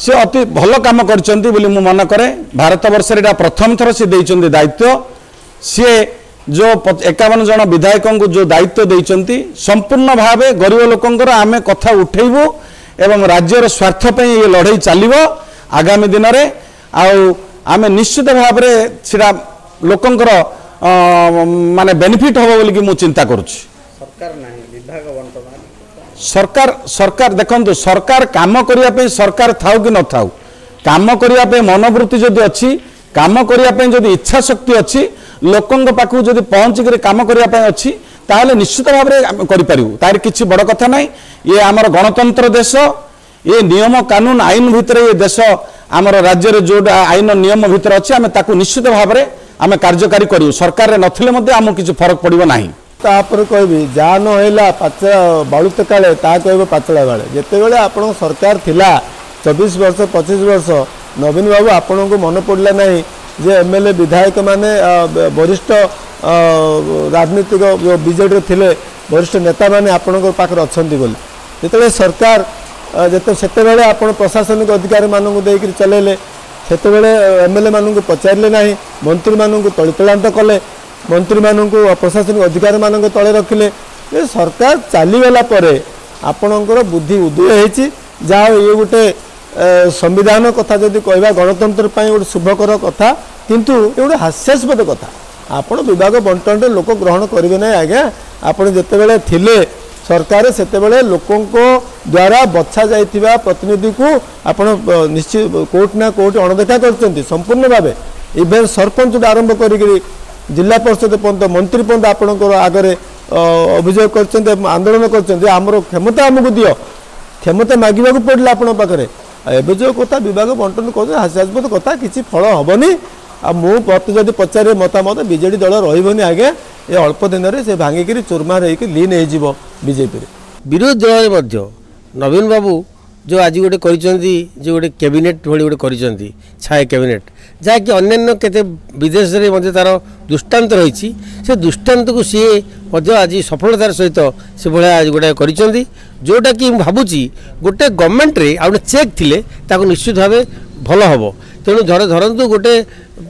से अति भल काम करछंती बोली मु मन करे। भारत वर्ष रे प्रथम थर से देइछंती दायित्व सी जो 51 जन विधायक को जो दायित्व देइछंती संपूर्ण भावे गरीब लोकंकर आमे कथा उठेबू एवं राज्यर स्वार्थ पे ये लड़ाई चलिबो आगामी दिन रे आमे निश्चित भाव रे सिरा लोकंकर माने बेनिफिट होबो बोली कि मु चिंता करूछि। सरकार नाही विभाग बंटन सरकार देखो सरकार काम करिया पे सरकार थाउ कि न थाउ काम करिया पे मनोवृत्ति जदि अच्छी काम करिया पे जदि इच्छा शक्ति अच्छी लोकंक पाखु जदि पहुँचिक काम करिया पे अच्छी ताहले निश्चित भाव में करिपारिबु तार किछि बड़ कथा नाही। ये आमर गणतंत्र देश ये नियम कानून आईन भितर ये देश आमर राज्य रे जो आईन नियम भितर अच्छी आमे ताकु निश्चित भाव में आमे कार्यकारी करिवु सरकार रे नथिले मध्ये आमु किछि फरक पड़िबो नाही। तापर कहबी जा नहला बालुत काले ता कहब पातला बाले जिते आपण सरकार थिला 24 वर्ष 25 वर्ष नवीन बाबू आपण को मन पड़ला नहीं जे एमएलए विधायक माने वरिष्ठ राजनीतिक बीजेडी थिले वरिष्ठ नेता माने आपण पाखर अछंती बोली जिते सरकार जिते आपण प्रशासनिक अधिकारी मानू देकर चलेले सेते एमएलए मानू पचारे ना मंत्री मानू तलितलांत कले मंत्री मानू प्रशासनिक अधिकारी मान तले रखिले सरकार चलीगला आपणकर बुद्धि उदय होती जहाँ ये गोटे संविधान कथा जदि कहवा गणतंत्र गोटे शुभकर कथा किंतु ये गोटे हास्यास्पद कथा आपण विभाग बंटन लोक ग्रहण करेंगे ना आज्ञा आपड़ जिते थिले सरकार सेतेबेले लोकों द्वारा बछा जाइथिबा प्रतिनिधि को आपण निश्चित कोर्ट ना कोर्ट अणदेखा करछंती संपूर्ण भावे इवेन सरपंच आरंभ करी जिला परिषद पर्यंत मंत्री पर्यंत आपणकर आगे अभियोग कर आंदोलन कर क्षमता आमको दियो क्षमता मांगवाक पड़ा आपण पाखे एवं जो कथा विभाग बंटन कर हास्यास्पद कथा किसी फल हेनी मुझे जब पचारे मतामत बीजेडी दल रही आगे ये अल्प दिन में से भांगिक चूरमार होकर लीन हो बीजेपी विरोधी दल नवीन बाबू जो आज गोटे जो गोटे कैबिनेट भाई गोटे छाया कैबिनेट जहाँकि अन्य केते विदेश में तार दृष्टांत रही से दृष्टांत को सी आज सफलतार सहित से भाया गोटे कर जोटा कि भावुची गोटे गवर्नमेंट रे आ चेक थिले ताको निश्चित भाव भल हम तेणु धरतु गोटे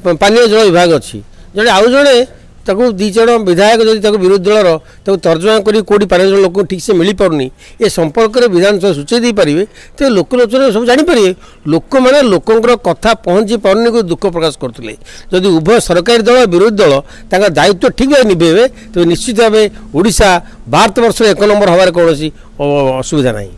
पानीय जल विभाग अच्छी जड़े आउ जड़े ताको दी जन विधायक जब विरोधी दलर तर्जमा कर कौटी पानी जन लोक ठीक से मिल पारनी ए संपर्क में विधानसभा सूचई दे पारे तो लोकलोचन सब जानीपारे लोक मैंने लोकंर कथा पहुँची पारनी को दुख प्रकाश करते जदि उभय सरकारी दल विरोधी दल तांका दायित्व ठीक भाव निभेबे तो निश्चित भाव ओडिशा भारत वर्ष 1 नंबर हबार कौन असुविधा नहीं।